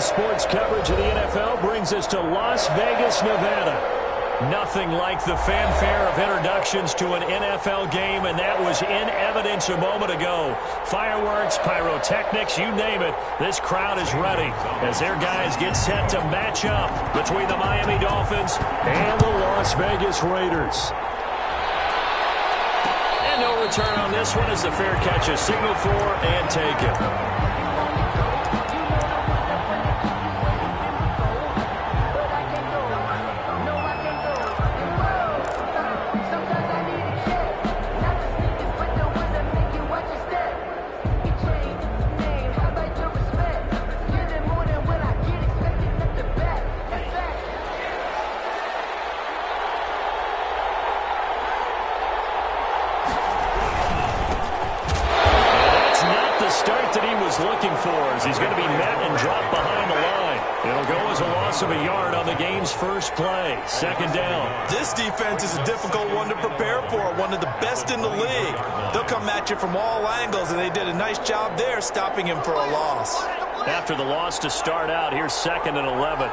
sports coverage of the NFL brings us to Las Vegas, Nevada. Nothing like the fanfare of introductions to an NFL game, and that was in evidence a moment ago. Fireworks, pyrotechnics, you name it. This crowd is ready as their guys get set to match up between the Miami Dolphins and the Las Vegas Raiders. And no return on this one as the fair catch is signaled for and taken. Looking for as he's going to be met and dropped behind the line. It'll go as a loss of a yard on the game's first play. Second down. This defense is a difficult one to prepare for, one of the best in the league. They'll come at you from all angles, and they did a nice job there stopping him for a loss. After the loss to start out, here's 2nd and 11.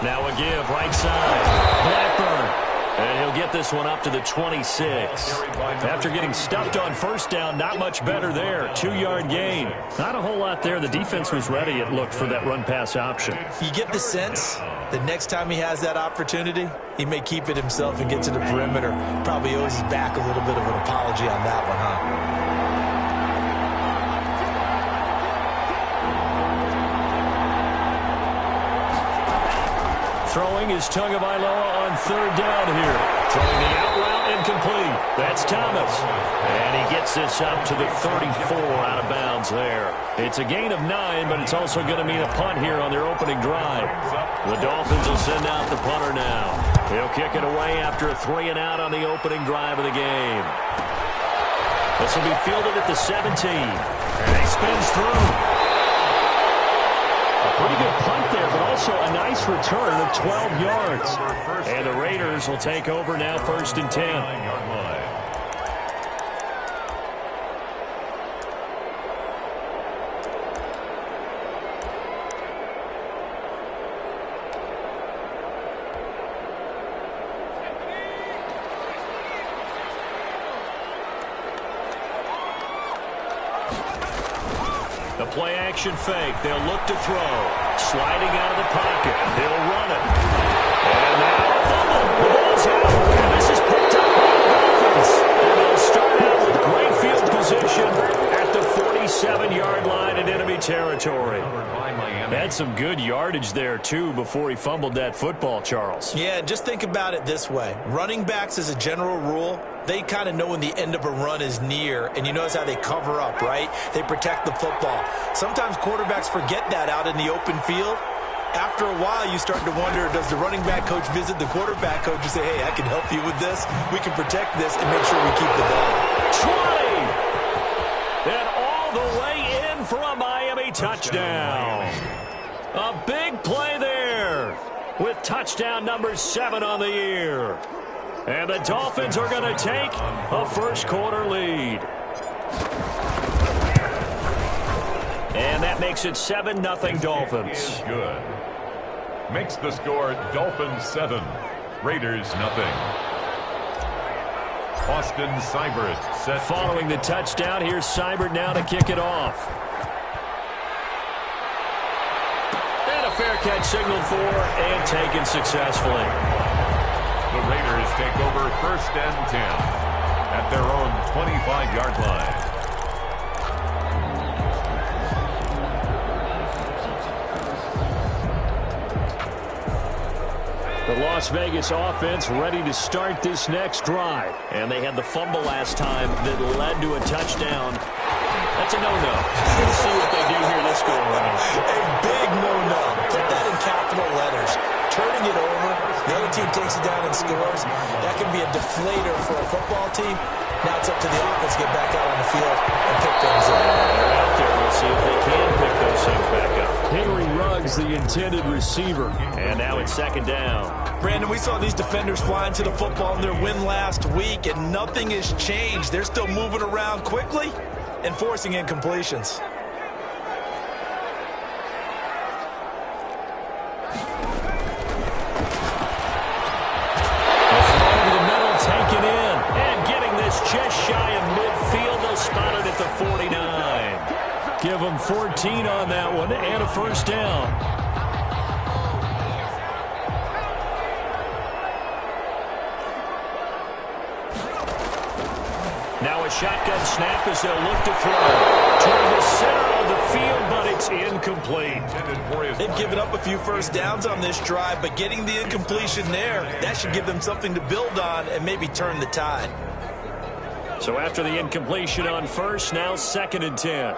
Now a give, right side. Blackburn. And he'll get this one up to the 26. After getting stuffed on first down, not much better there. 2-yard gain. Not a whole lot there. The defense was ready, it looked, for that run-pass option. You get the sense that next time he has that opportunity, he may keep it himself and get to the perimeter. Probably owes his back a little bit of an apology on that one, huh? Throwing is Tagovailoa on 3rd down here. Throwing the out route incomplete. That's Thomas. And he gets this up to the 34 out of bounds there. It's a gain of 9, but it's also going to mean a punt here on their opening drive. The Dolphins will send out the punter now. He'll kick it away after a 3-and-out on the opening drive of the game. This will be fielded at the 17. And he spins through. Pretty good punt there, but also a nice return of 12 yards. And the Raiders will take over now, 1st and 10. The play-action fake. They'll look to throw. Sliding out of the pocket. He'll run it. And now a fumble. The ball's out. And this is picked up by the Dolphins. And they'll start out with great field position at the 47-yard line in enemy territory. Had some good yardage there, too, before he fumbled that football, Charles. Yeah, just think about it this way. Running backs, as a general rule, they kind of know when the end of a run is near, and you notice how they cover up, right? They protect the football. Sometimes quarterbacks forget that out in the open field. After a while, you start to wonder, does the running back coach visit the quarterback coach and say, hey, I can help you with this. We can protect this and make sure we keep the ball. 20! And all the way in for a Miami touchdown. A big play there with touchdown number 7 on the year. And the Dolphins are going to take a first-quarter lead. And that makes it 7-0 Dolphins. Good. Makes the score Dolphins 7, Raiders 0. Austin Seibert set. Following the touchdown, here's Seibert now to kick it off. And a fair catch signaled for and taken successfully. The Raiders take over 1st and 10 at their own 25-yard line. The Las Vegas offense ready to start this next drive. And they had the fumble last time that led to a touchdown. That's a no-no. Let's see what they do here this go around. A big no-no. Put that in capital letters. Turning it over, the other team takes it down and scores. That can be a deflator for a football team. Now it's up to the offense to get back out on the field and pick things up. They're out there. We'll see if they can pick those things back up. Henry Ruggs, the intended receiver. And now it's 2nd down. Brandon, we saw these defenders fly into the football in their win last week, and nothing has changed. They're still moving around quickly and forcing incompletions. 14 on that one and a first down. Now a shotgun snap as they'll look to throw. Toward the center of the field, but it's incomplete. They've given up a few first downs on this drive, but getting the incompletion there, that should give them something to build on and maybe turn the tide. So after the incompletion on first, now 2nd and 10.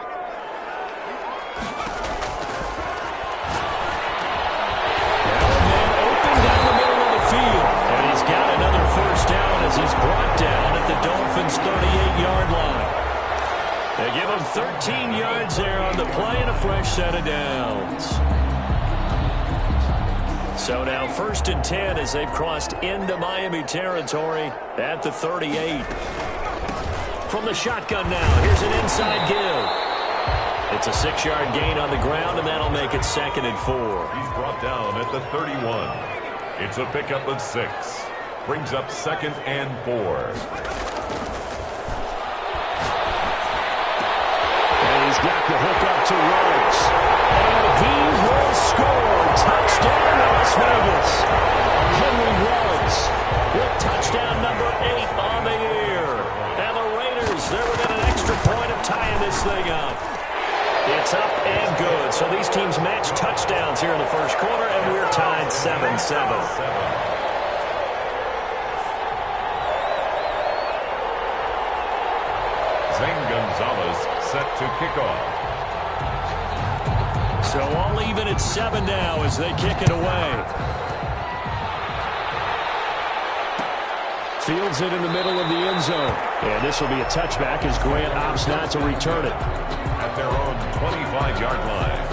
Got another first down as he's brought down at the Dolphins' 38-yard line. They give him 13 yards there on the play and a fresh set of downs. So now 1st and 10 as they've crossed into Miami territory at the 38. From the shotgun now, here's an inside give. It's a 6-yard gain on the ground, and that'll make it 2nd and 4. He's brought down at the 31. It's a pickup of 6. Brings up 2nd and 4. And he's got the hook up to Rhodes. And he will score. Touchdown, Las Vegas. Henry Rhodes with touchdown number 8 on the year. And the Raiders, they're within an extra point of tying this thing up. It's up and good. So these teams match touchdowns here in the first quarter, and we're tied 7-7. Gonzalez set to kick off. So all even at 7 now as they kick it away. Fields it in the middle of the end zone. And this will be a touchback as Grant opts not to return it. At their own 25-yard line.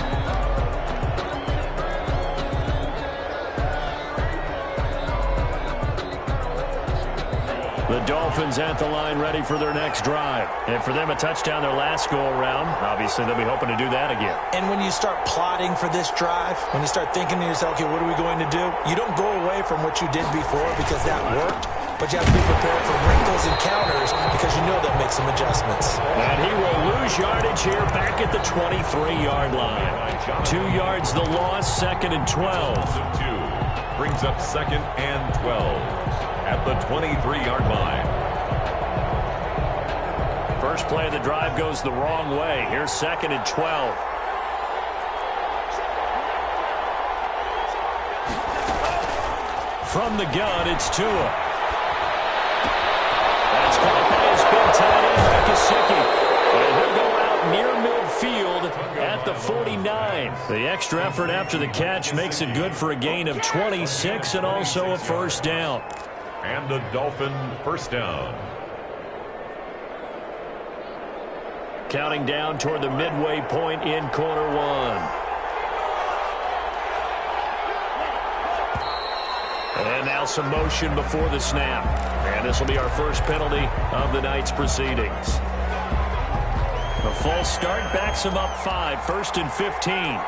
The Dolphins at the line ready for their next drive. And for them, a touchdown their last go-around. Obviously, they'll be hoping to do that again. And when you start plotting for this drive, when you start thinking to yourself, okay, what are we going to do? You don't go away from what you did before because that worked, but you have to be prepared for wrinkles and counters because you know they'll make some adjustments. And he will lose yardage here back at the 23-yard line. 2 yards the loss, 2nd and 12. Brings up 2nd and 12. At the 23-yard line. First play of the drive goes the wrong way. Here's 2nd and 12. From the gun, it's Tua. That's caught by his big tight end, Gesicki. And he'll go out near midfield at the 49. The extra effort after the catch makes it good for a gain of 26 and also a first down. And a Dolphin first down. Counting down toward the midway point in quarter one. And now some motion before the snap. And this will be our first penalty of the night's proceedings. A false start backs him up 5, 1st and 15.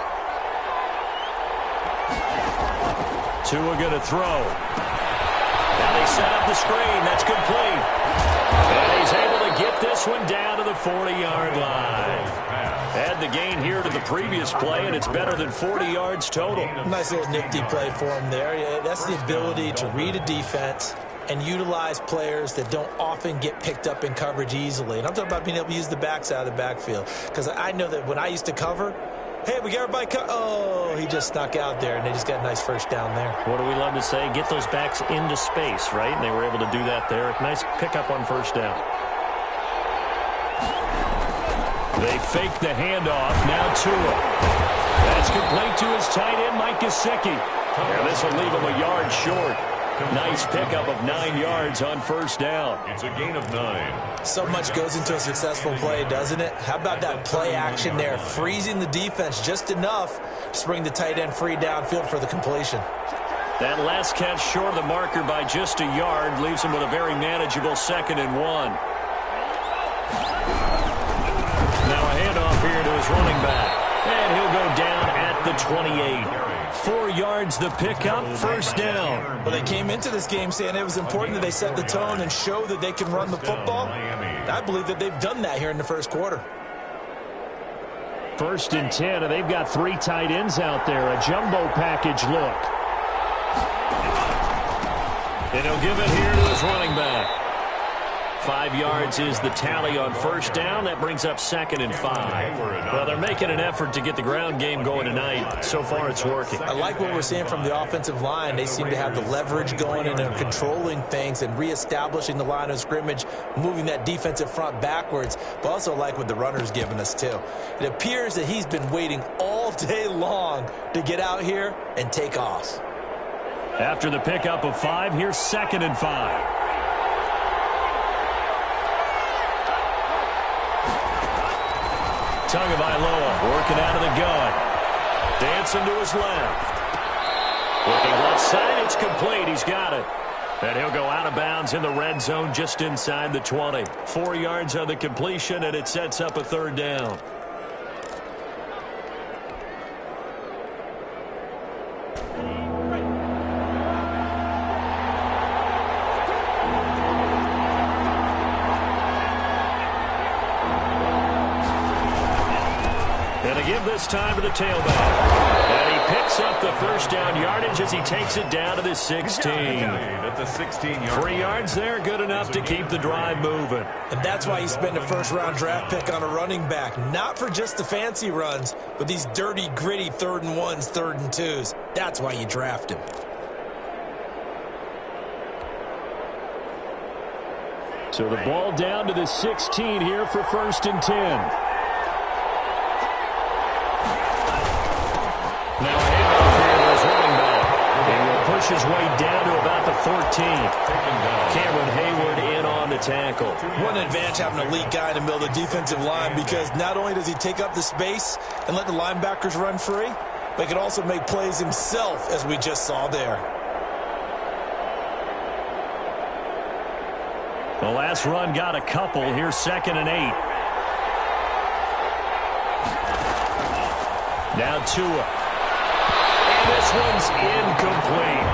Tua going to throw. Now they set up the screen. That's complete. And he's able to get this one down to the 40-yard line. Add the gain here to the previous play, and it's better than 40 yards total. Nice little nifty play for him there. That's the ability to read a defense and utilize players that don't often get picked up in coverage easily. And I'm talking about being able to use the backside of the backfield. Because I know that when I used to cover, hey, we got everybody oh, he just snuck out there, and they just got a nice first down there. What do we love to say? Get those backs into space, right? And they were able to do that there. Nice pickup on first down. They fake the handoff. Now Tua. That's complete to his tight end, Mike Gesicki. And this will leave him a yard short. Nice pickup of 9 yards on first down. It's a gain of 9. So much goes into a successful play, doesn't it? How about that play action there? Freezing the defense just enough to bring the tight end free downfield for the completion. That last catch short of the marker by just a yard leaves him with a very manageable 2nd and 1. Now a handoff here to his running back. And he'll go down at the 28. 4 yards the pickup, first down. Well, they came into this game saying it was important that they set the tone and show that they can run the football. I believe that they've done that here in the first quarter. First and 10, and they've got 3 tight ends out there. A jumbo package look. And he'll give it here to his running back. 5 yards is the tally on first down. That brings up 2nd and 5. Well, they're making an effort to get the ground game going tonight. So far, it's working. I like what we're seeing from the offensive line. They seem to have the leverage going and they're controlling things and reestablishing the line of scrimmage, moving that defensive front backwards. But also like what the runner's giving us, too. It appears that he's been waiting all day long to get out here and take off. After the pickup of 5, here's 2nd and 5. Tagovailoa working out of the gun. Dancing to his left. Looking left side, it's complete. He's got it. And he'll go out of bounds in the red zone just inside the 20. 4 yards on the completion, and it sets up a 3rd down. Give this time to the tailback. And he picks up the first down yardage as he takes it down to the 16. At the 16-yard 3 yards there, good enough to keep the drive moving. And that's why you spend a first-round draft pick on a running back. Not for just the fancy runs, but these dirty, gritty 3rd and 1s, 3rd and 2s. That's why you draft him. So the ball down to the 16 here for 1st and 10. Now a handoff here to his running back. He will push his way down to about the 14. Cameron Hayward in on the tackle. What an advantage having an elite guy in the middle of the defensive line, because not only does he take up the space and let the linebackers run free, but he can also make plays himself, as we just saw there. The last run got a couple. Here's 2nd and 8. Now Tua. This one's incomplete.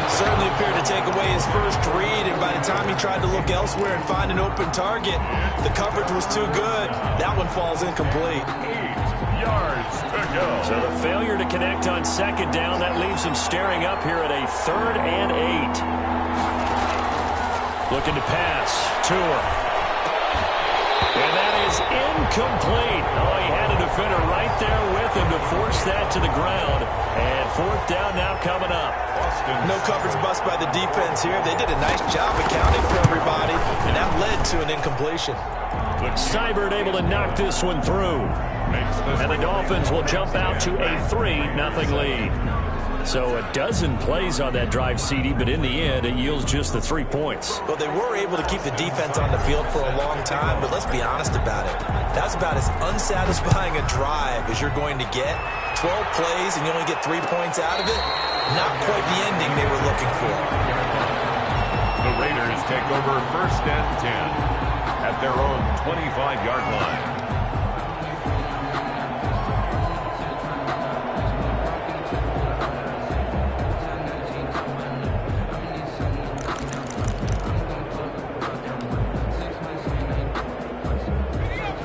Certainly appeared to take away his first read, and by the time he tried to look elsewhere and find an open target, the coverage was too good. That one falls incomplete. 8 yards to go. So the failure to connect on 2nd down, that leaves him staring up here at a 3rd and 8. Looking to pass. Tua. And that is incomplete. Oh, he had a defender right there with him to force that to the ground. And 4th down now coming up. No coverage bust by the defense here. They did a nice job accounting for everybody, and that led to an incompletion. Seibert able to knock this one through. And the Dolphins will jump out to a 3-0 lead. So a dozen plays on that drive, CD, but in the end, it yields just the 3 points. Well, they were able to keep the defense on the field for a long time, but let's be honest about it. That's about as unsatisfying a drive as you're going to get. 12 plays and you only get 3 points out of it. Not quite the ending they were looking for. The Raiders take over 1st and 10 at their own 25-yard line.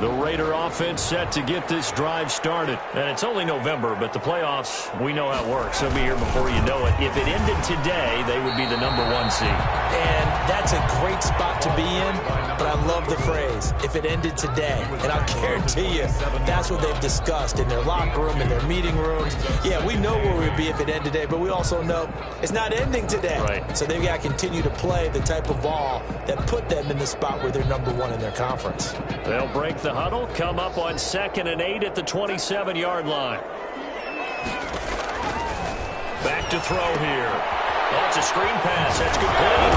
The Raider offense set to get this drive started. And it's only November, but the playoffs, we know how it works. They'll be here before you know it. If it ended today, they would be the #1 seed. And that's a great spot to be in, but I love the phrase, if it ended today. And I'll guarantee you, that's what they've discussed in their locker room, in their meeting rooms. Yeah, we know where we'd be if it ended today, but we also know it's not ending today. Right. So they've got to continue to play the type of ball that put them in the spot where they're #1 in their conference. They'll break the huddle, come up on 2nd and 8 at the 27-yard line. Back to throw here. That's a screen pass. That's complete.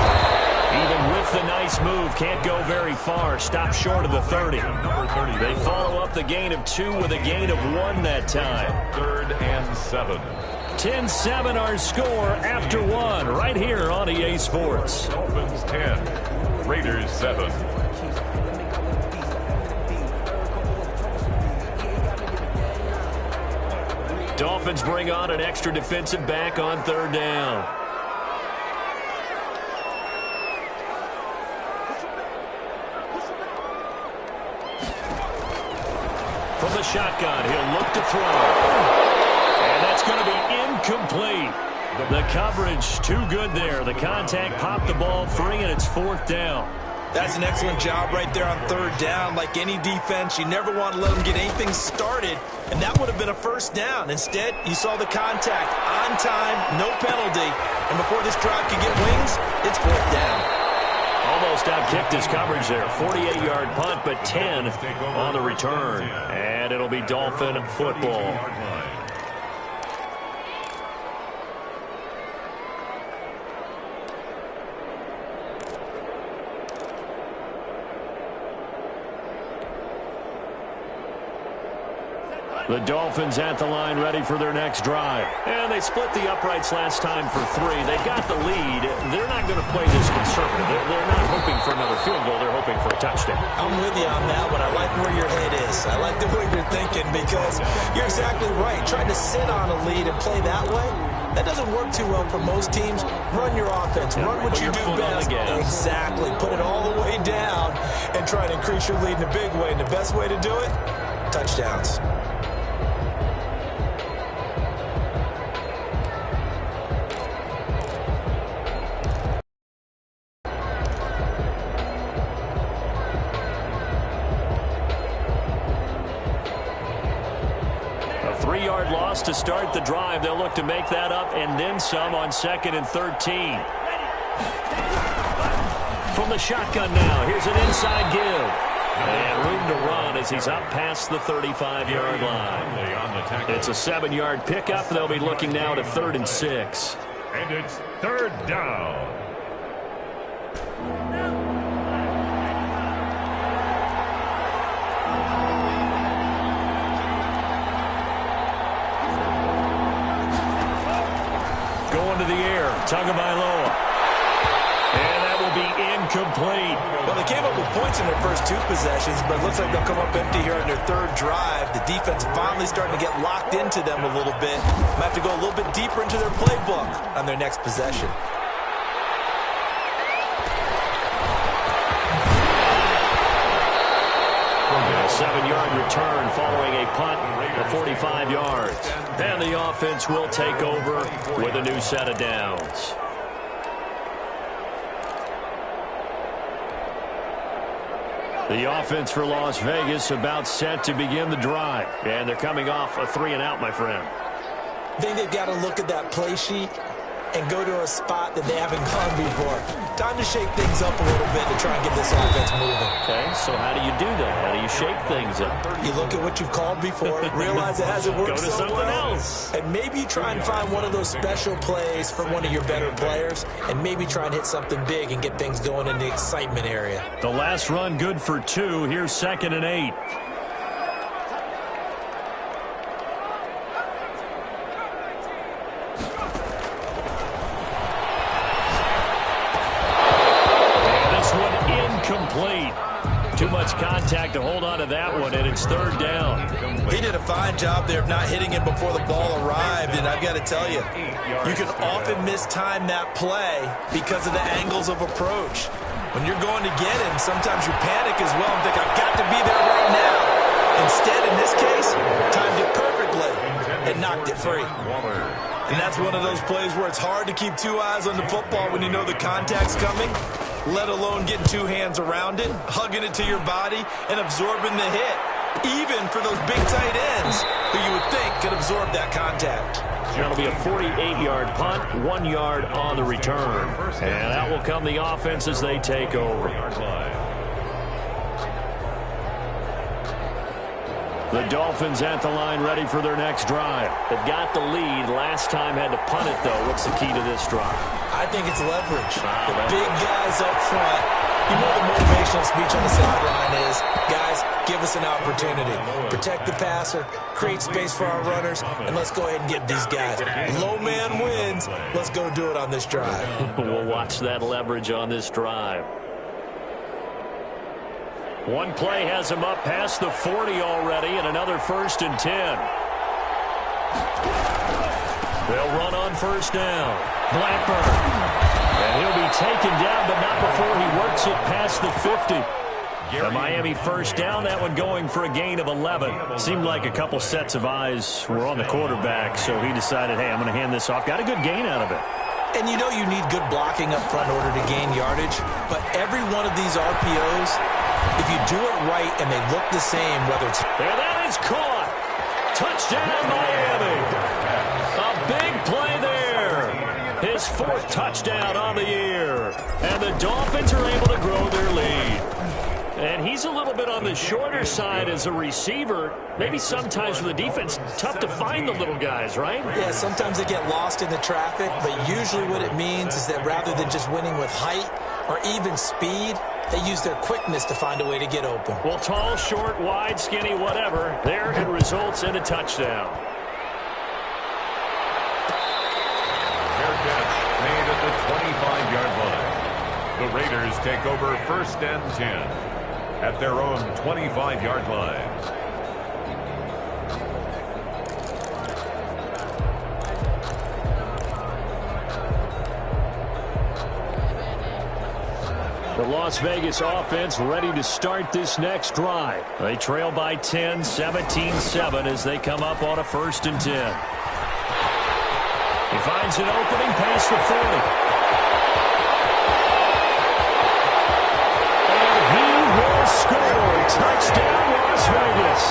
Even with the nice move, can't go very far. Stop short of the 30. They follow up the gain of 2 with a gain of 1 that time. 3rd and 7. 10-7 our score after 1 right here on EA Sports. Dolphins 10, Raiders 7. Dolphins bring on an extra defensive back on 3rd down. From the shotgun. He'll look to throw. And that's going to be incomplete. The coverage too good there. The contact popped the ball free, and it's 4th down. That's an excellent job right there on 3rd down. Like any defense, you never want to let them get anything started, and that would have been a 1st down. Instead, you saw the contact on time, no penalty, and before this drive could get wings, it's 4th down. Almost outkicked his coverage there. 48-yard punt, but 10 on the return. And it'll be Dolphin football. The Dolphins at the line ready for their next drive. And they split the uprights last time for 3. They've got the lead. They're not going to play this conservative. They're not hoping for another field goal. They're hoping for a touchdown. I'm with you on that one. I like where your head is. I like the way you're thinking because you're exactly right. Trying to sit on a lead and play that way, that doesn't work too well for most teams. Run your offense. Run what you do best. Exactly. Put it all the way down and try to increase your lead in a big way. And the best way to do it, touchdowns. Loss to start the drive. They'll look to make that up and then some on 2nd and 13. From the shotgun now, here's an inside give. And room to run as he's up past the 35-yard line. It's a 7-yard pickup. They'll be looking now to 3rd and 6. And it's 3rd down. Going to the air, Tagovailoa. And that will be incomplete. Well, they came up with points in their first 2 possessions, but it looks like they'll come up empty here on their 3rd drive. The defense finally starting to get locked into them a little bit. Might have to go a little bit deeper into their playbook on their next possession. A 7-yard return following a punt of 45 yards. And the offense will take over with a new set of downs. The offense for Las Vegas about set to begin the drive. And they're coming off a 3-and-out, my friend. I think they've got to look at that play sheet and go to a spot that they haven't gone before. Time to shake things up a little bit to try and get this offense moving. Okay, so how do you do that? How do you shake things up? You look at what you've called before, realize it hasn't worked go to so something well, else. and maybe try and find one of those special plays from one of your better players, and maybe try and hit something big and get things going in the excitement area. The last run good for 2. Here's 2nd and 8. Complete. Too much contact to hold on to that one, and it's 3rd down. He did a fine job there of not hitting him before the ball arrived, and I've got to tell you, you can often mistime that play because of the angles of approach. When you're going to get him, sometimes you panic as well and think, I've got to be there right now. Instead, in this case, timed it perfectly and knocked it free. And that's one of those plays where it's hard to keep 2 eyes on the football when you know the contact's coming, let alone getting 2 hands around it, hugging it to your body, and absorbing the hit. Even for those big tight ends who you would think could absorb that contact. That'll be a 48-yard punt, 1 yard on the return. And that will come the offense as they take over. The Dolphins at the line ready for their next drive. They've got the lead. Last time had to punt it, though. What's the key to this drive? I think it's leverage. The big guys up front. You know the motivational speech on the sideline is, guys, give us an opportunity. Protect the passer, create space for our runners, and let's go ahead and get these guys. Low man wins. Let's go do it on this drive. We'll watch that leverage on this drive. One play has him up past the 40 already, and another 1st and 10. They'll run on 1st down. Blackburn. And he'll be taken down, but not before he works it past the 50. The Miami first down, that one going for a gain of 11. Seemed like a couple sets of eyes were on the quarterback, so he decided, hey, I'm going to hand this off. Got a good gain out of it. And you know you need good blocking up front in order to gain yardage, but every one of these RPOs, if you do it right and they look the same, whether it's... And that is caught. Touchdown, Miami. A big play there. His 4th touchdown on the year. And the Dolphins are able to grow their lead. And he's a little bit on the shorter side as a receiver. Maybe sometimes for the defense, tough to find the little guys, right? Yeah, sometimes they get lost in the traffic, but usually what it means is that rather than just winning with height or even speed, they use their quickness to find a way to get open. Well, tall, short, wide, skinny, whatever, there it results in a touchdown. Fair catch made at the 25-yard line. The Raiders take over 1st and 10 at their own 25-yard line. The Las Vegas offense ready to start this next drive. They trail by 10, 17-7 as they come up on a 1st and 10. He finds an opening past the 40. Score! Touchdown, Las Vegas.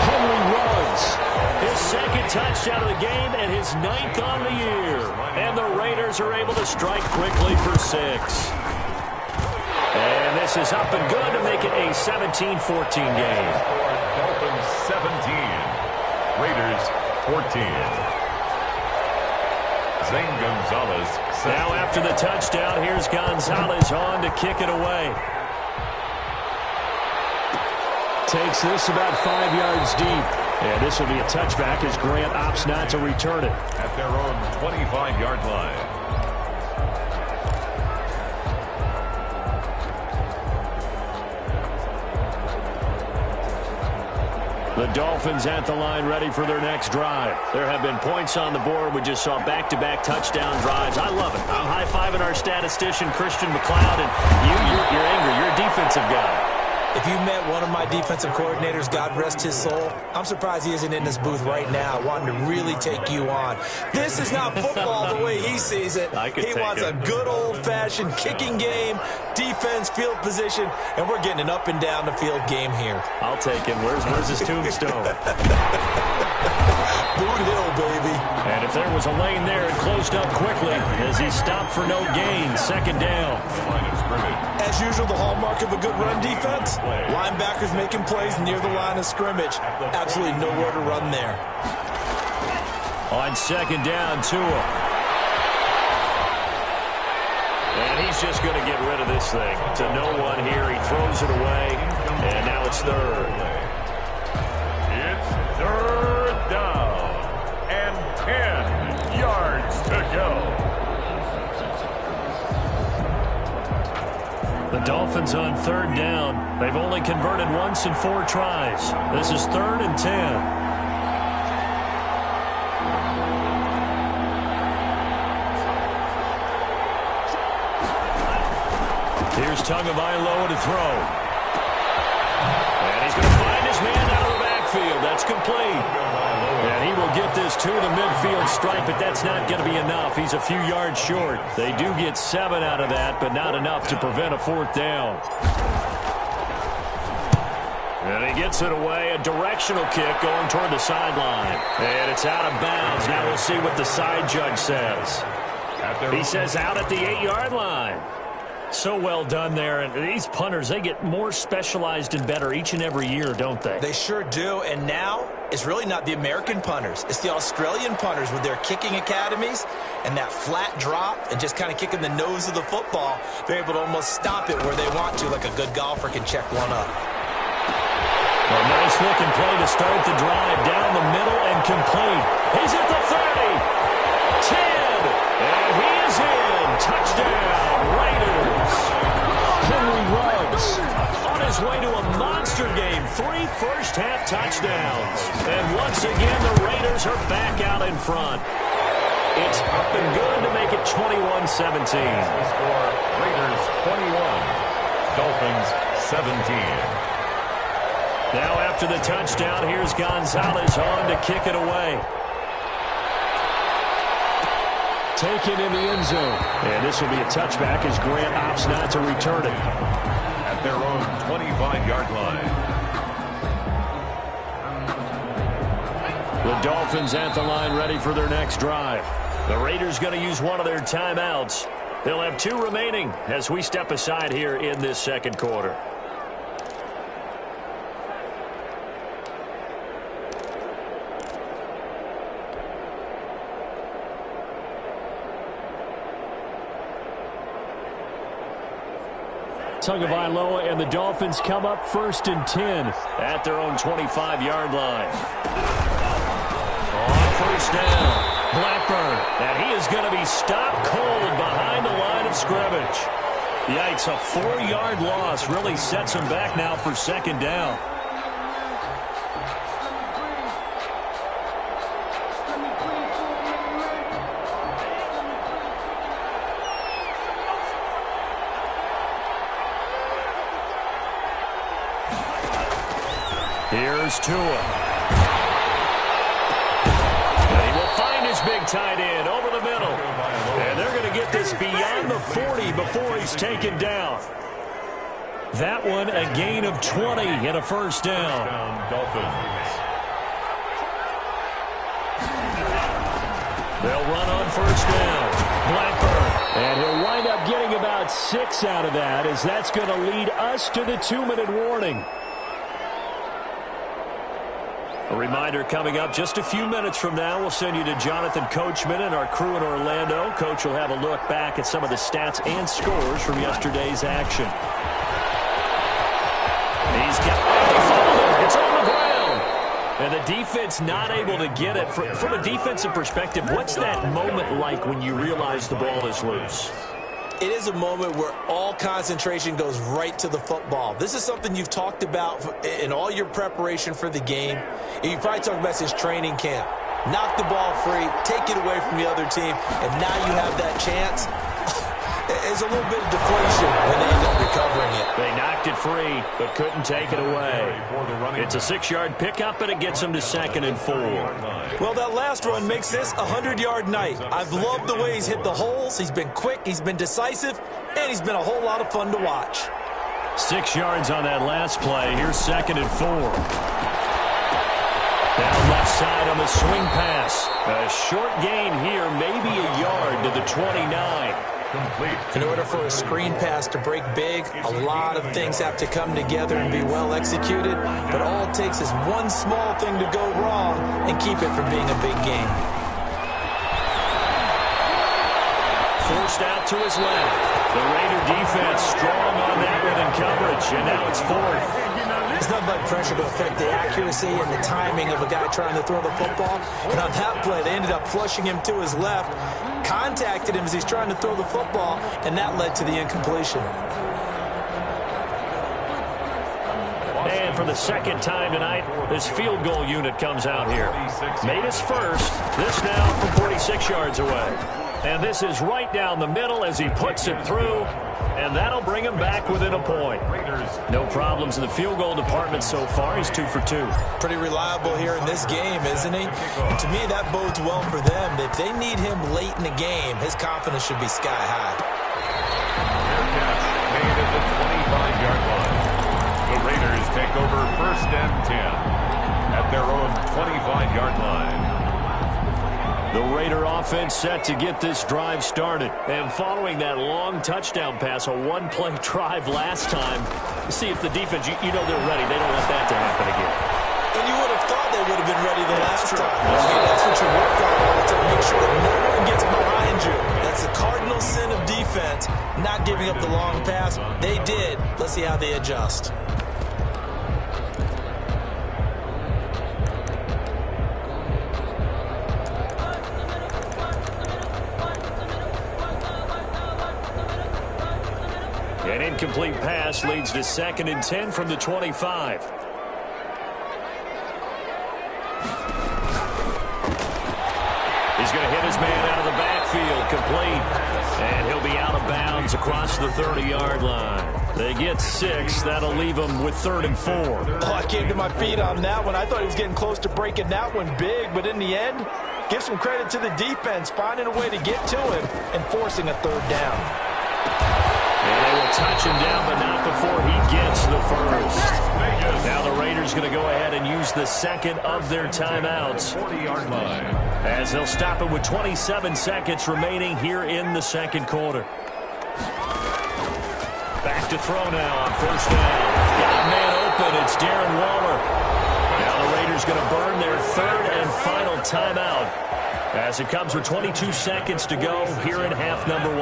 Henry runs. His 2nd touchdown of the game and his 9th on the year. And the Raiders are able to strike quickly for 6. And this is up and good to make it a 17-14 game. Dolphins 17, Raiders 14. Zane Gonzalez. Now after the touchdown, here's Gonzalez on to kick it away. Takes this about 5 yards deep. And this will be a touchback as Grant opts not to return it. At their own 25-yard line. The Dolphins at the line ready for their next drive. There have been points on the board. We just saw back-to-back touchdown drives. I love it. I'm high-fiving our statistician, Christian McLeod, and you're angry. You're a defensive guy. If you met one of my defensive coordinators, God rest his soul, I'm surprised he isn't in this booth right now wanting to really take you on. This is not football the way he sees it. He wants a good old-fashioned kicking game, defense, field position, and we're getting an up and down the field game here. I'll take him. Where's his tombstone? Boot Hill, baby. And if there was a lane there, it closed up quickly as he stopped for no gain. 2nd down. As usual, the hallmark of a good run defense, linebackers making plays near the line of scrimmage. Absolutely nowhere to run there. On 2nd down, Tua. And he's just going to get rid of this thing to no one here. He throws it away, and now it's 3rd. It's 3rd down and 10 yards to go. The Dolphins on 3rd down. They've only converted once in 4 tries. This is 3rd and 10. Here's Tagovailoa to throw. And he's going to find his man out of the backfield. That's complete. And he will get this to the midfield stripe, but that's not going to be enough. He's a few yards short. They do get 7 out of that, but not enough to prevent a 4th down. And he gets it away. A directional kick going toward the sideline. And it's out of bounds. Now we'll see what the side judge says. He says out at the 8-yard line. So well done there. And these punters, they get more specialized and better each and every year, don't they? They sure do. And now it's really not the American punters. It's the Australian punters with their kicking academies and that flat drop and just kind of kicking the nose of the football. They're able to almost stop it where they want to, like a good golfer can check one up. A nice-looking play to start the drive down the middle and complete. He's at the 30, 10, and he is in. Touchdown, Raiders. Henry Ruggs on his way to a monster game. 3 first-half touchdowns. And once again, the Raiders are back out in front. It's up and good to make it 21-17. The score, Raiders 21, Dolphins 17. Now after the touchdown, here's Gonzalez on to kick it away. Taken in the end zone. And this will be a touchback as Grant opts not to return it. At their own 25-yard line. The Dolphins at the line ready for their next drive. The Raiders going to use one of their timeouts. They'll have 2 remaining as we step aside here in this second quarter. Tagovailoa and the Dolphins come up 1st and 10 at their own 25-yard line. On 1st down, Blackburn, and he is going to be stopped cold behind the line of scrimmage. Yikes, a 4-yard loss really sets him back now for 2nd down. Here's Tua. And he will find his big tight end over the middle. And they're going to get this beyond the 40 before he's taken down. That one a gain of 20 and a 1st down. Dolphins. They'll run on 1st down. Blackburn. And he'll wind up getting about 6 out of that as that's going to lead us to the 2-minute warning. A reminder coming up just a few minutes from now, we'll send you to Jonathan Coachman and our crew in Orlando. Coach will have a look back at some of the stats and scores from yesterday's action. He's got it. It's on the ground. And the defense not able to get it. From a defensive perspective, what's that moment like when you realize the ball is loose? It is a moment where all concentration goes right to the football. This is something you've talked about in all your preparation for the game. And you probably talked about since training camp. Knock the ball free, take it away from the other team, and now you have that chance. There's a little bit of deflation when they end up recovering it. They knocked it free, but couldn't take it away. It's a 6-yard pickup, and it gets them to 2nd and 4. Well, that last run makes this a 100-yard night. I've loved the way he's hit the holes. He's been quick, he's been decisive, and he's been a whole lot of fun to watch. 6 yards on that last play. Here's 2nd and 4. Down left side on the swing pass. A short gain here, maybe a yard to the 29. Complete. In order for a screen pass to break big, a lot of things have to come together and be well executed, but all it takes is one small thing to go wrong and keep it from being a big game. Forced out to his left. The Raider defense strong on that one in coverage, and now it's 4th. It's not like pressure to affect the accuracy and the timing of a guy trying to throw the football. And on that play, they ended up flushing him to his left, contacted him as he's trying to throw the football, and that led to the incompletion. And for the 2nd time tonight, this field goal unit comes out here. Made his first. This now from 46 yards away. And this is right down the middle as he puts it through. And that'll bring him back within a point. No problems in the field goal department so far. He's 2 for 2. Pretty reliable here in this game, isn't he? And to me, that bodes well for them. If they need him late in the game, his confidence should be sky high. Made at the 25-yard line. The Raiders take over 1st and 10 at their own 25-yard line. The Raider offense set to get this drive started. And following that long touchdown pass, a one-play drive last time, see if the defense, you know they're ready. They don't want that to happen again. And you would have thought they would have been ready the last time. That's what you work on all the time. Make sure that no one gets behind you. That's the cardinal sin of defense, not giving up the long pass. They did. Let's see how they adjust. An incomplete pass leads to 2nd and 10 from the 25. He's going to hit his man out of the backfield, complete. And he'll be out of bounds is across the 30-yard line. They get 6. That'll leave them with 3rd and 4. Oh, I came to my feet on that one. I thought he was getting close to breaking that one big, but in the end, give some credit to the defense, finding a way to get to him and forcing a 3rd down. And they will touch him down, but not before he gets the 1st. Now the Raiders going to go ahead and use the 2nd of their timeouts. 40-yard line. As they'll stop it with 27 seconds remaining here in the 2nd quarter. Back to throw now on 1st down. Got a man open. It's Darren Waller. Now the Raiders going to burn their 3rd and final timeout as it comes with 22 seconds to go here in half number 1.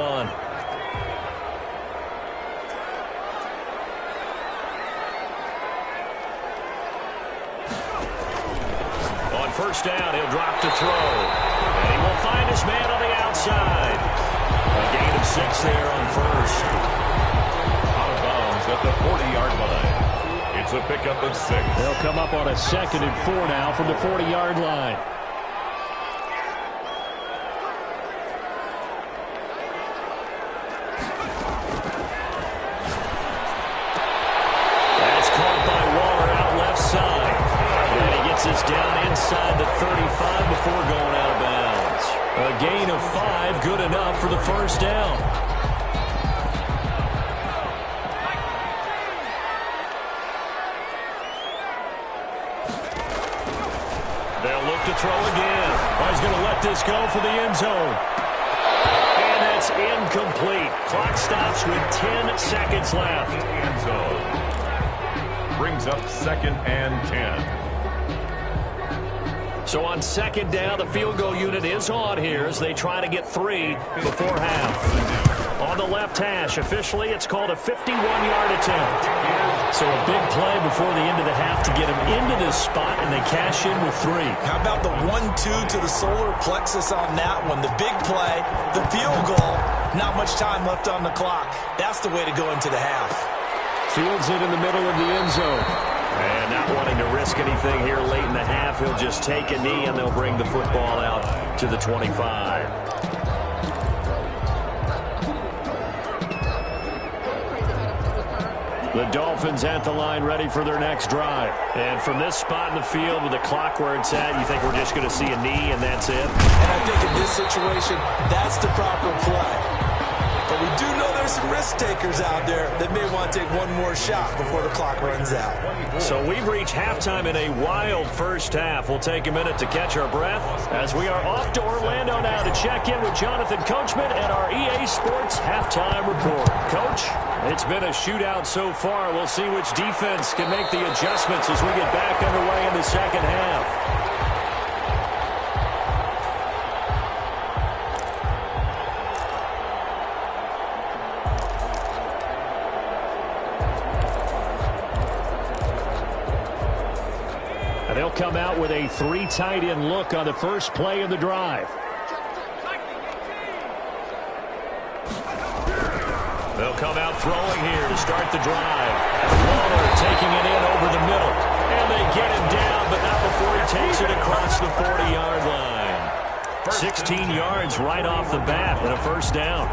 On 1st down, he'll drop to throw. And he will find his man on the outside. A gain of 6 there on 1st. At the 40-yard line. It's a pickup of 6. They'll come up on a 2nd and 4 now from the 40-yard line. That's caught by Waller out left side. And he gets this down inside the 35 before going out of bounds. A gain of 5, good enough for the 1st down. To throw again. Oh, he's going to let this go for the end zone. And that's incomplete. Clock stops with 10 seconds left. End zone. Brings up 2nd and 10. So on 2nd down, the field goal unit is on here as they try to get 3 before half. On the left hash, officially, it's called a 51-yard attempt. So a big play before the end of the half to get him into this spot, and they cash in with 3. How about the 1-2 to the solar plexus on that one? The big play, the field goal, not much time left on the clock. That's the way to go into the half. Fields it in the middle of the end zone. And not wanting to risk anything here late in the half, he'll just take a knee, and they'll bring the football out to the 25. The Dolphins at the line ready for their next drive. And from this spot in the field with the clock where it's at, you think we're just going to see a knee and that's it? And I think in this situation, that's the proper play. But we do know there's some risk takers out there that may want to take one more shot before the clock runs out. So we've reached halftime in a wild first half. We'll take a minute to catch our breath as we are off to Orlando now to check in with Jonathan Coachman and our EA Sports halftime report. Coach, it's been a shootout so far. We'll see which defense can make the adjustments as we get back underway in the second half. They'll come out with a 3 tight end look on the first play of the drive. They'll come out throwing here to start the drive. Waller taking it in over the middle. And they get him down, but not before he takes it across the 40-yard line. 16 yards right off the bat and a first down.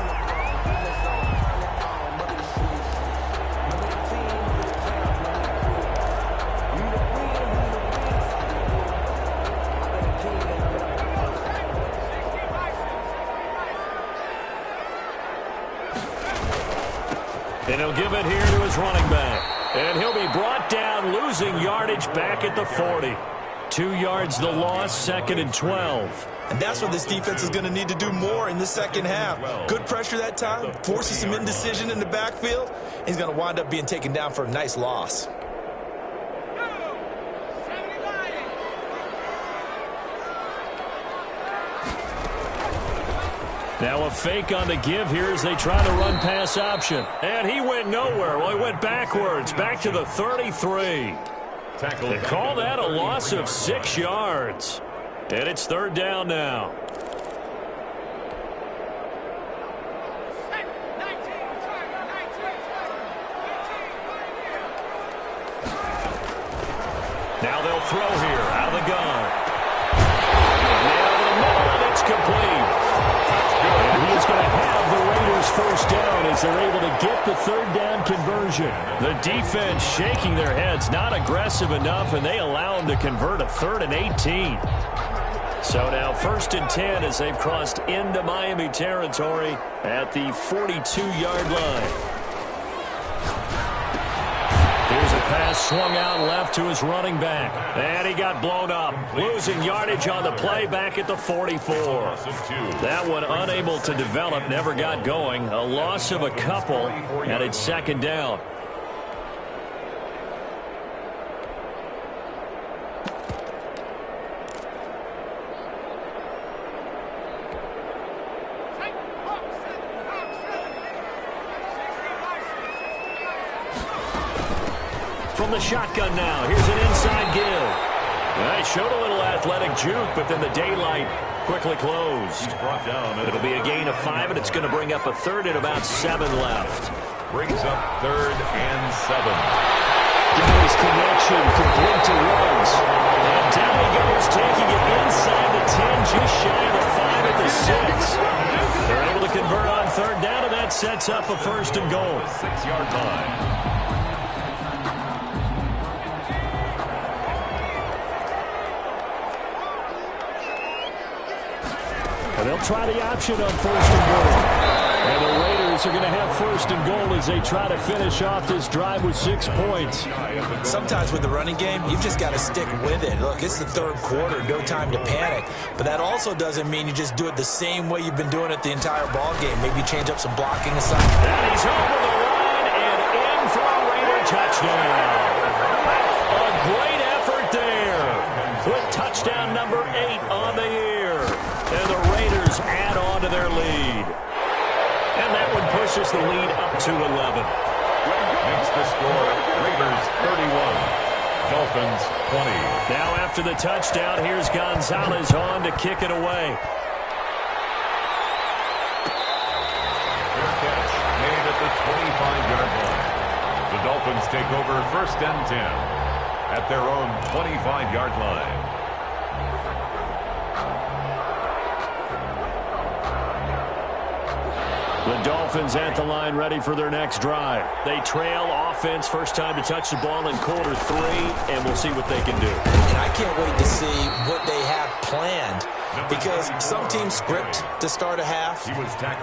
And he'll give it here to his running back. And he'll be brought down, losing yardage back at the 40. 2 yards the loss, 2nd and 12. And that's what this defense is going to need to do more in the second half. Good pressure that time, forces some indecision in the backfield. He's going to wind up being taken down for a nice loss. Now a fake on the give here as they try to run pass option. And he went nowhere. Well, he went backwards, back to the 33. They call that a loss of 6 yards. And it's 3rd down now. Now they'll throw here out of the gun. Now to the middle, and it's complete. And he is going to have the Raiders first down as they're get the third down conversion. The defense shaking their heads, not aggressive enough, and they allow them to convert a 3rd and 18. So now 1st and 10 as they've crossed into Miami territory at the 42-yard line. Here's a pass swung out left to his running back. And he got blown up. Losing yardage on the play back at the 44. That one unable to develop, never got going. A loss of a couple, and it's 2nd down. From the shotgun now, here's an inside give. It showed a little athletic juke, but then the daylight quickly closed. It'll be a gain of 5, and it's going to bring up a 3rd and about 7 left. Brings up 3rd and 7. Nice connection, complete to Ruggs. And down he goes, taking it inside the 10, just shy of the 5 at the 6. They're able to convert on 3rd down, and that sets up a 1st and goal. 6-yard line. And they'll try the option on 1st and goal. And the Raiders are going to have 1st and goal as they try to finish off this drive with 6 points. Sometimes with the running game, you've just got to stick with it. Look, it's the 3rd quarter, no time to panic. But that also doesn't mean you just do it the same way you've been doing it the entire ball game. Maybe change up some blocking aside. And he's over the line and in for a Raider touchdown. A great effort there with touchdown number 8 on the year. And the Raiders add on to their lead. And that one pushes the lead up to 11. Makes the score Raiders 31, Dolphins 20. Now after the touchdown, here's Gonzalez on to kick it away. Fair catch made at the 25-yard line. The Dolphins take over 1st and 10 at their own 25-yard line. The Dolphins at the line ready for their next drive. They trail offense, first time to touch the ball in quarter 3, and we'll see what they can do. And I can't wait to see what they have planned, because some teams script to start a half.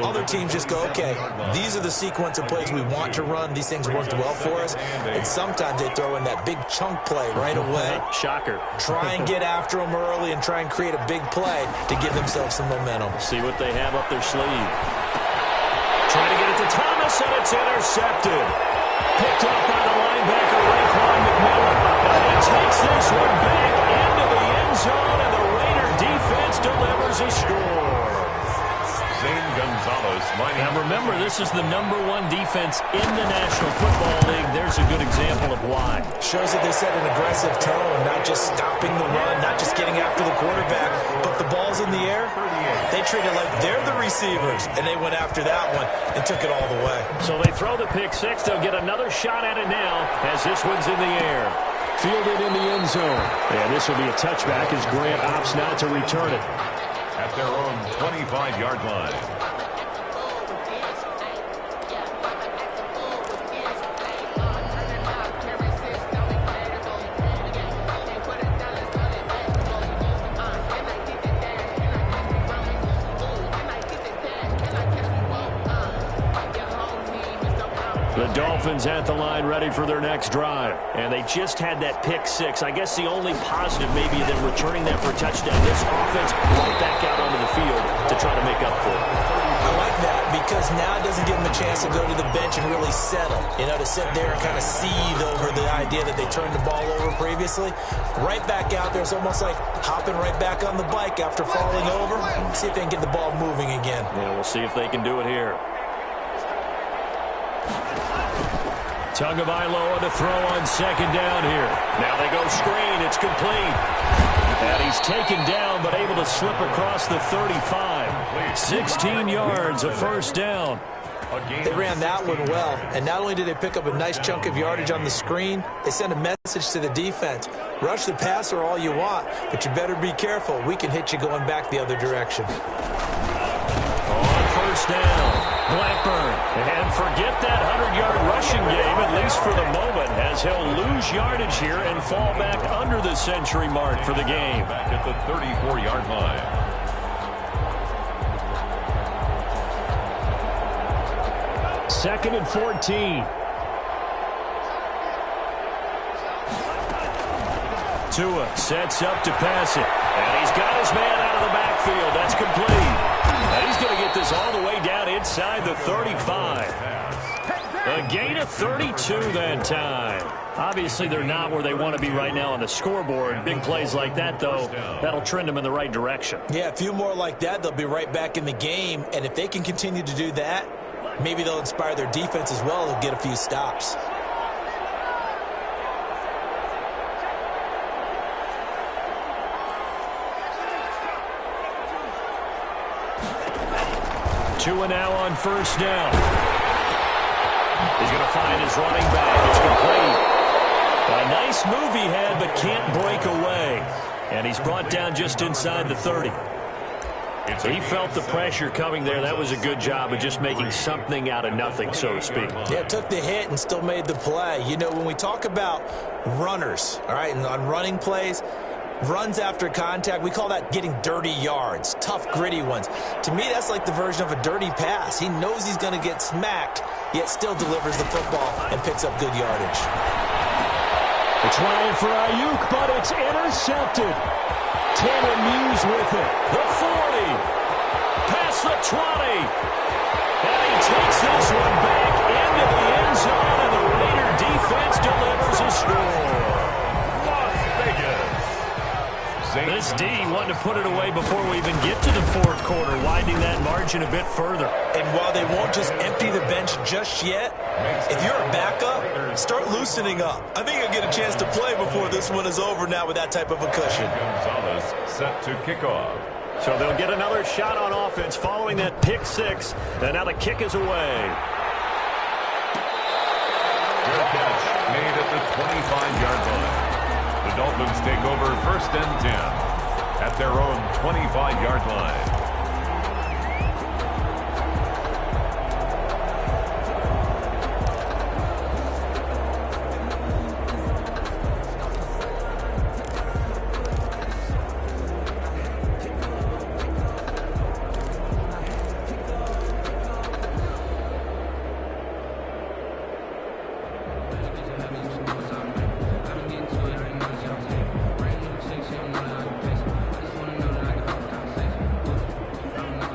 Other teams just go, okay, these are the sequence of plays we want to run. These things worked well for us. And sometimes they throw in that big chunk play right away. Shocker. Try and get after them early and try and create a big play to give themselves some momentum. See what they have up their sleeve. Trying to get it to Thomas, and it's intercepted. Picked up by the linebacker, Raekwon McMillan. And he takes this one back into the end zone, and the Raider defense delivers a score. Zane Gonzalez lining. Now remember, this is the #1 defense in the National Football League. There's a good example of why. Shows that they set an aggressive tone, not just stopping the run, not just getting after the quarterback, but the ball's in the air. They treat it like they're the receivers, and they went after that one and took it all the way. So they throw the pick 6. They'll get another shot at it now as this one's in the air. Fielded in the end zone. And this will be a touchback as Grant opts not to return it. At their own 25-yard line. The Dolphins at the line ready for their next drive. And they just had that pick 6. I guess the only positive maybe them returning that for a touchdown. This offense right back out onto the field to try to make up for it. I like that because now it doesn't give them a chance to go to the bench and really settle. You know, to sit there and kind of seethe over the idea that they turned the ball over previously. Right back out there. It's almost like hopping right back on the bike after falling over. See if they can get the ball moving again. Yeah, we'll see if they can do it here. Tagovailoa to throw on 2nd down here. Now they go screen. It's complete. And he's taken down but able to slip across the 35. 16 yards, a 1st down. They ran that one well. And not only did they pick up a nice chunk of yardage on the screen, they sent a message to the defense. Rush the passer all you want, but you better be careful. We can hit you going back the other direction. On 1st down, Blackburn. And forget that 100-yard rushing game, at least for the moment, as he'll lose yardage here and fall back under the century mark for the game. Back at the 34-yard line. Second and 14. Tua sets up to pass it. And he's got his man out of the backfield. That's complete. And he's going to get this all the way down inside the 35. A gain of 32 that time. Obviously, they're not where they want to be right now on the scoreboard. Big plays like that, though, that'll trend them in the right direction. Yeah, a few more like that, they'll be right back in the game. And if they can continue to do that, maybe they'll inspire their defense as well. They'll get a few stops. Tua now on first down. He's going to find his running back. It's complete. A nice move he had, but can't break away. And he's brought down just inside the 30. He felt the pressure coming there. That was a good job of just making something out of nothing, so to speak. Yeah, took the hit and still made the play. You know, when we talk about runners, all right, and on running plays, runs after contact, we call that getting dirty yards, tough, gritty ones. To me, that's like the version of a dirty pass. He knows he's going to get smacked, yet still delivers the football and picks up good yardage. The trial for Ayuk, but it's intercepted. Taylor Muse with it. The 40. Past the 20. And he takes this one back into the end zone, and the Raider defense delivers a score. This D wanted to put it away before we even get to the fourth quarter, widening that margin a bit further. And while they won't just empty the bench just yet, if you're a backup, start loosening up. I think you'll get a chance to play before this one is over now with that type of a cushion. Gonzalez set to kick off. So they'll get another shot on offense following that pick six. And now the kick is away. Good catch made at the 25-yard line. The Dolphins take over first and 10 at their own 25-yard line.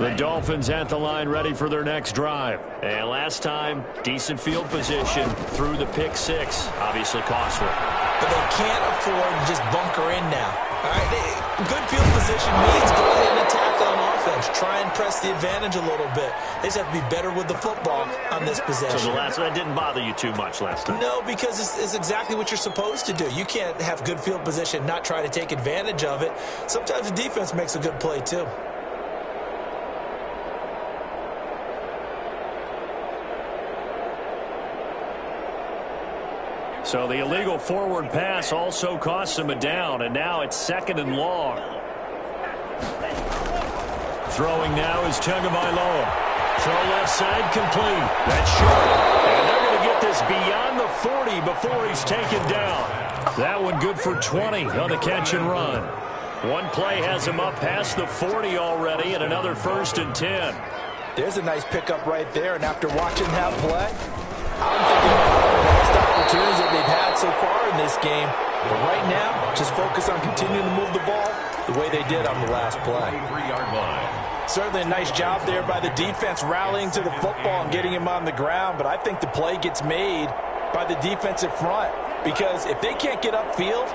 The Dolphins at the line ready for their next drive. And last time, decent field position through the pick six. Obviously costly. But they can't afford to just bunker in now. All right, good field position means go ahead and attack on offense. Try and press the advantage a little bit. They just have to be better with the football on this possession. So that didn't bother you too much last time? No, because it's exactly what you're supposed to do. You can't have good field position, not try to take advantage of it. Sometimes the defense makes a good play too. So the illegal forward pass also costs him a down, and now it's second and long. Throwing now is Tagovailoa. Throw left side complete. That's short. And they're going to get this beyond the 40 before he's taken down. That one good for 20 on the catch and run. One play has him up past the 40 already, and another first and 10. There's a nice pickup right there, and after watching that play, I'm thinking about the best opportunities that they've had so far in this game. But right now, just focus on continuing to move the ball the way they did on the last play. 3-yard line. Certainly a nice job there by the defense rallying to the football and getting him on the ground. But I think the play gets made by the defensive front. Because if they can't get upfield,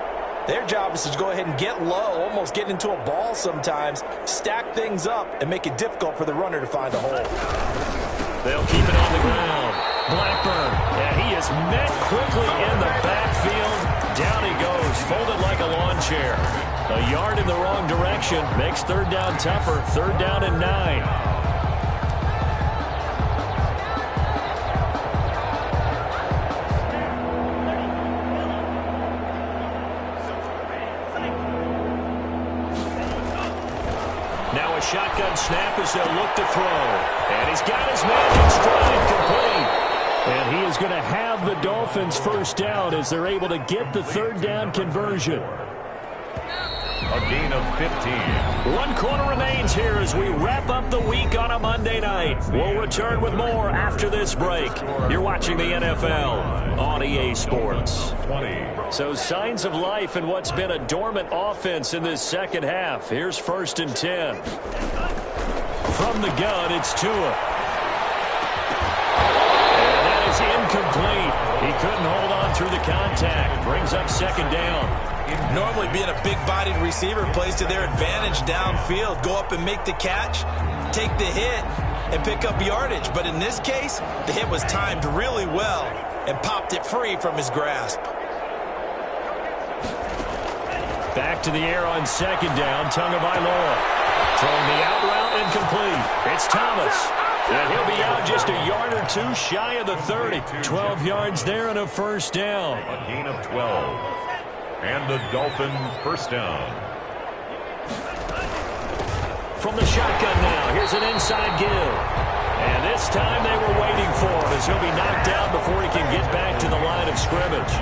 their job is to go ahead and get low, almost get into a ball sometimes, stack things up, and make it difficult for the runner to find a hole. They'll keep it on the ground. Blackburn, and he is met quickly in the backfield. Down he goes, folded like a lawn chair. A yard in the wrong direction makes third down tougher. Third down and 9. Now a shotgun snap as they'll look to throw. And he's got his man in stride complete. And he is going to have the Dolphins first down as they're able to get the third down conversion. A gain of 15. One quarter remains here as we wrap up the week on a Monday night. We'll return with more after this break. You're watching the NFL on EA Sports. 20. So signs of life in what's been a dormant offense in this second half. Here's 1st and 10. From the gun, it's Tua. Incomplete. He couldn't hold on through the contact. Brings up 2nd down. Normally being a big-bodied receiver plays to their advantage downfield. Go up and make the catch, take the hit, and pick up yardage. But in this case, the hit was timed really well and popped it free from his grasp. Back to the air on 2nd down. Tagovailoa throwing the out route incomplete. It's Thomas. And he'll be out just a yard or two shy of the 30. 12 yards there and a first down. A gain of 12. And the Dolphin first down. From the shotgun now, here's an inside give. And this time they were waiting for him as he'll be knocked down before he can get back to the line of scrimmage.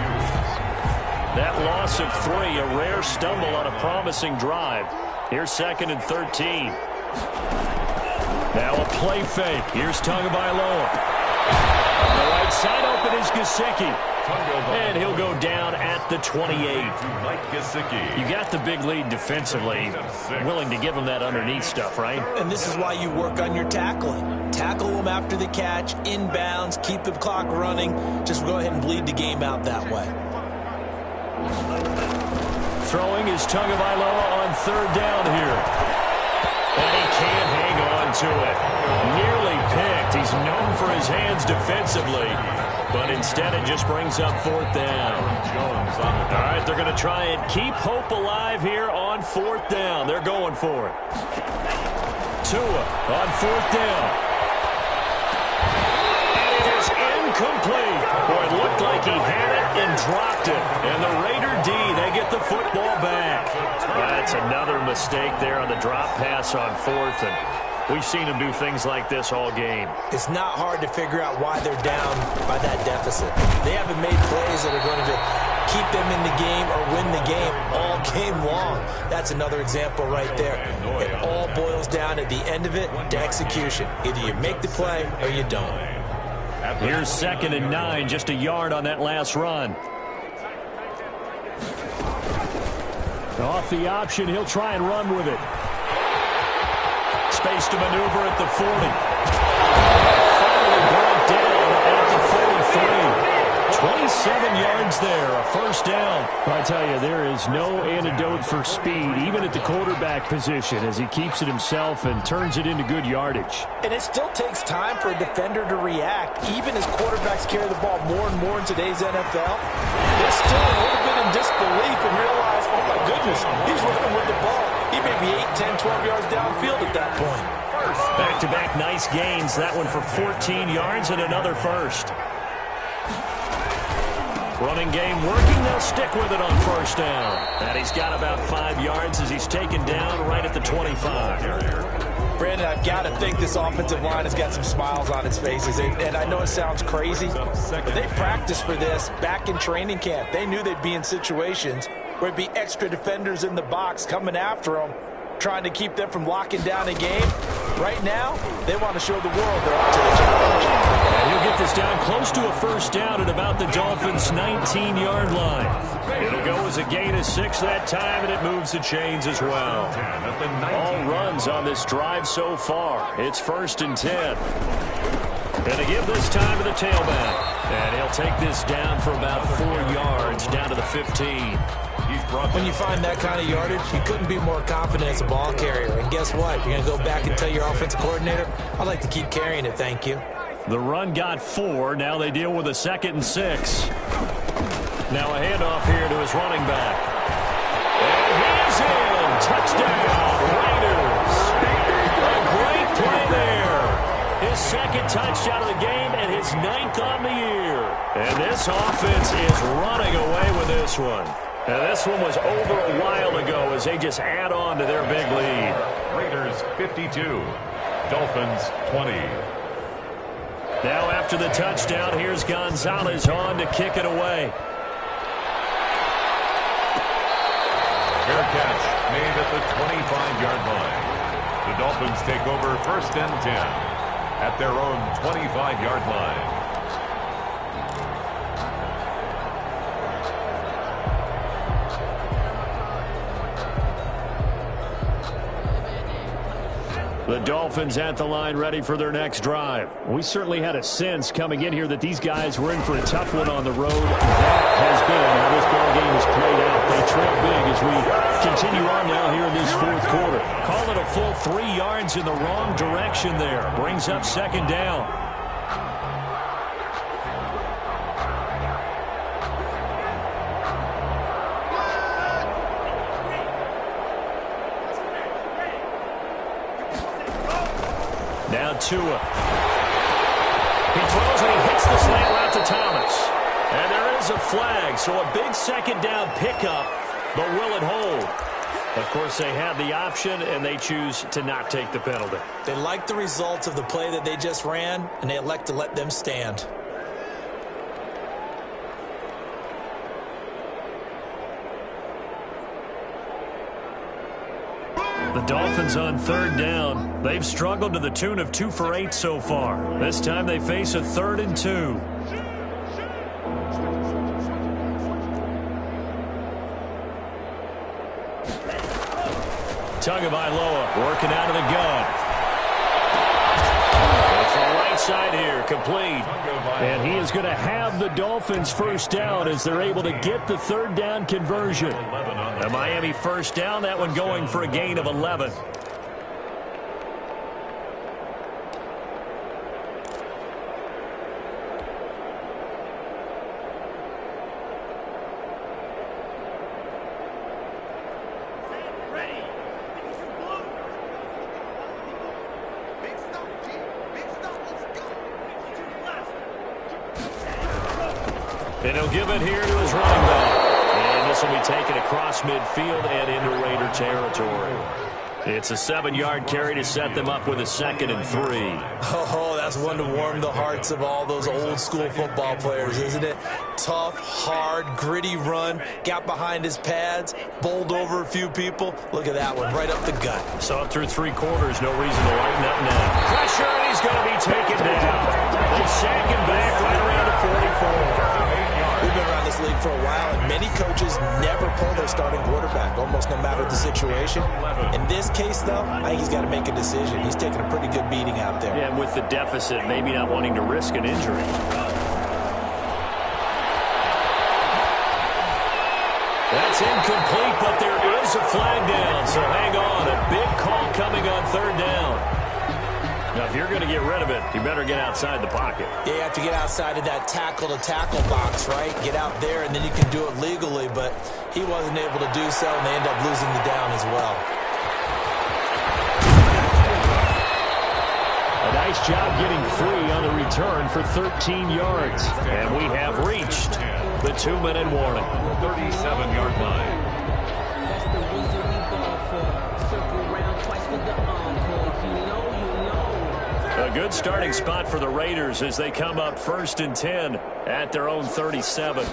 That loss of 3, a rare stumble on a promising drive. Here's 2nd and 13. Now a play fake. Here's Tagovailoa. On the right side open is Gesicki. And he'll go down at the 28. You got the big lead defensively. Willing to give him that underneath stuff, right? And this is why you work on your tackling. Tackle them after the catch, inbounds, keep the clock running. Just go ahead and bleed the game out that way. Throwing is Tagovailoa on 3rd down here. And he can't hang on to it. Nearly picked. He's known for his hands defensively. But instead it just brings up 4th down. All right, they're going to try and keep hope alive here on 4th down. They're going for it. Tua on 4th down. And it is incomplete. Boy, it looked like he had it and dropped it. And the Raider D, they get the football back. That's another mistake there on the drop pass on 4th. And we've seen him do things like this all game. It's not hard to figure out why they're down by that deficit. They haven't made plays that are going to keep them in the game or win the game all game long. That's another example right there. It all boils down at the end of it to execution. Either you make the play or you don't. Here's 2nd and 9, just a yard on that last run. Off the option, he'll try and run with it. Space to maneuver at the 40. Finally brought down at the 43. 27 yards there, a first down. I tell you, there is no antidote for speed, even at the quarterback position, as he keeps it himself and turns it into good yardage. And it still takes time for a defender to react, even as quarterbacks carry the ball more and more in today's NFL. They're still a little bit in disbelief and realize, oh my goodness, he's running with the ball. He may be 8, 10, 12 yards downfield at that point. Back-to-back nice gains. That one for 14 yards and another first. Running game working. They'll stick with it on first down. And he's got about 5 yards as he's taken down right at the 25. Brandon, I've got to think this offensive line has got some smiles on its faces. And I know it sounds crazy, but they practiced for this back in training camp. They knew they'd be in situations where it'd be extra defenders in the box coming after them, trying to keep them from locking down a game. Right now, they want to show the world they're up to the challenge. And he'll get this down close to a first down at about the Dolphins' 19-yard line. It'll go as a gain of 6 that time, and it moves the chains as well. All runs on this drive so far. It's 1st and 10. And to give this time to the tailback. And he'll take this down for about 4 yards, down to the 15. When you find that kind of yardage, you couldn't be more confident as a ball carrier. And guess what? You're going to go back and tell your offensive coordinator, I'd like to keep carrying it, thank you. The run got 4. Now they deal with a 2nd and 6. Now a handoff here to his running back. And he's in. Touchdown, Raiders. A great play there. His 2nd touchdown of the game and his 9th on the year. And this offense is running away with this one. Now this one was over a while ago as they just add on to their big lead. Raiders 52, Dolphins 20. Now after the touchdown, here's Gonzalez on to kick it away. Fair catch made at the 25-yard line. The Dolphins take over 1st and 10 at their own 25-yard line. The Dolphins at the line ready for their next drive. We certainly had a sense coming in here that these guys were in for a tough one on the road. That has been how this ball game has played out. They trail big as we continue on now here in this 4th quarter. Call it a full 3 yards in the wrong direction there. Brings up 2nd down. Now Tua. He throws and he hits the slant route to Thomas. And there is a flag, so a big 2nd down pickup, but will it hold? Of course, they have the option, and they choose to not take the penalty. They like the results of the play that they just ran, and they elect to let them stand. The Dolphins on 3rd down. They've struggled to the tune of 2 for 8 so far. This time they face a 3rd and 2. Tagovailoa working out of the gun. It's the right side here, complete. And he is going to have the Dolphins 1st down as they're able to get the 3rd down conversion. The Miami 1st down, that one going for a gain of 11. And he'll give it here to his running back. And this will be taken across midfield and into Raider territory. It's a 7-yard carry to set them up with a 2nd and 3. Oh, that's one to warm the hearts of all those old-school football players, isn't it? Tough, hard, gritty run. Got behind his pads, bowled over a few people. Look at that one, right up the gut. So up through 3 quarters, no reason to lighten up now. Pressure, and he's going to be taken down. They sack him back right around the 44. We've been around this league for a while, and many coaches never pull their starting quarterback, almost no matter the situation. In this case, though, I think he's got to make a decision. He's taking a pretty good beating out there. Yeah, and with the deficit, maybe not wanting to risk an injury. That's incomplete, but there is a flag down, so hang on. A big call coming on 3rd down. Now, if you're going to get rid of it, you better get outside the pocket. Yeah, you have to get outside of that tackle-to-tackle box, right? Get out there, and then you can do it legally, but he wasn't able to do so, and they end up losing the down as well. A nice job getting free on the return for 13 yards. And we have reached the 2-minute warning. 37-yard line. A good starting spot for the Raiders as they come up 1st and 10 at their own 37.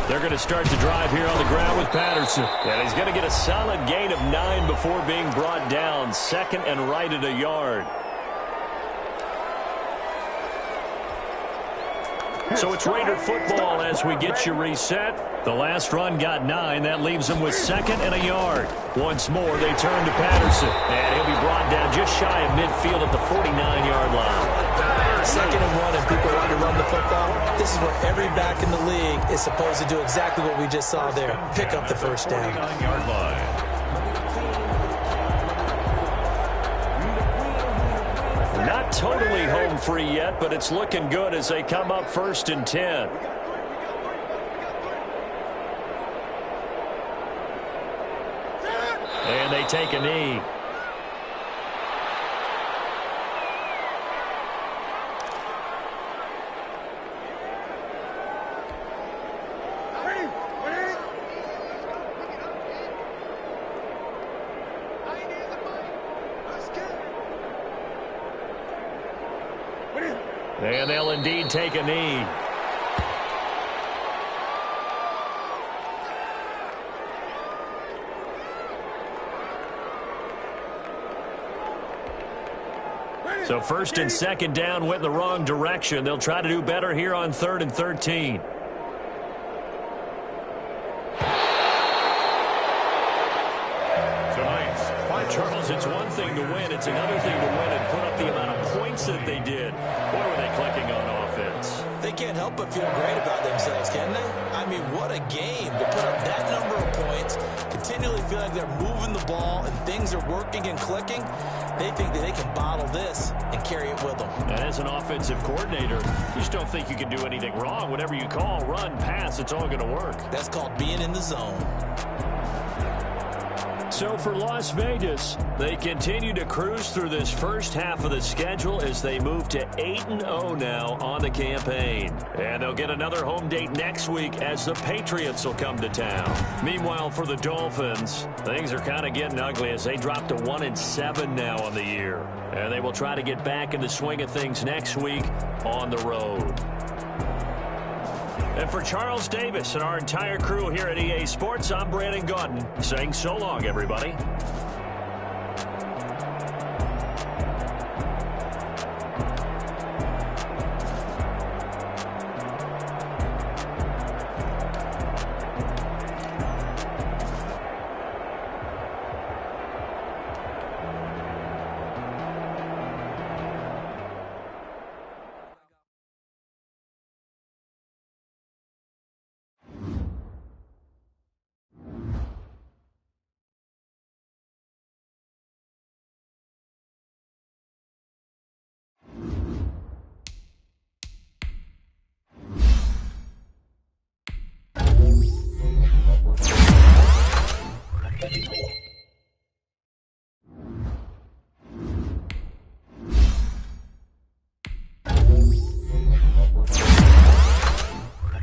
They're going to start the drive here on the ground with Patterson. And he's going to get a solid gain of 9 before being brought down. 2nd and right at a yard. So it's Raider football as we get you reset. The last run got 9. That leaves them with 2nd and a yard. Once more, they turn to Patterson. And he'll be brought down just shy of midfield at the 49-yard line. 2nd and 1, and people want to run the football. This is where every back in the league is supposed to do exactly what we just saw there. Pick up the 1st down. 49-yard line. Not totally home free yet, but it's looking good as they come up 1st and 10. And they take a knee. And they'll indeed take a knee. So first and second down went the wrong direction. They'll try to do better here on 3rd and 13. Charles, it's one thing to win. It's another thing to win and put up the amount of points that they did. Boy, were they clicking on offense. They can't help but feel great about themselves, can they? I mean, what a game to put up that number of points, continually feel like they're moving the ball and things are working and clicking. They think that they can bottle this and carry it with them. And as an offensive coordinator, you just don't think you can do anything wrong. Whatever you call, run, pass, it's all going to work. That's called being in the zone. So for Las Vegas, they continue to cruise through this first half of the schedule as they move to 8-0 now on the campaign. And they'll get another home date next week as the Patriots will come to town. Meanwhile, for the Dolphins, things are kind of getting ugly as they drop to 1-7 now on the year. And they will try to get back in the swing of things next week on the road. And for Charles Davis and our entire crew here at EA Sports, I'm Brandon Gaudin saying so long, everybody.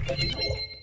Thank you.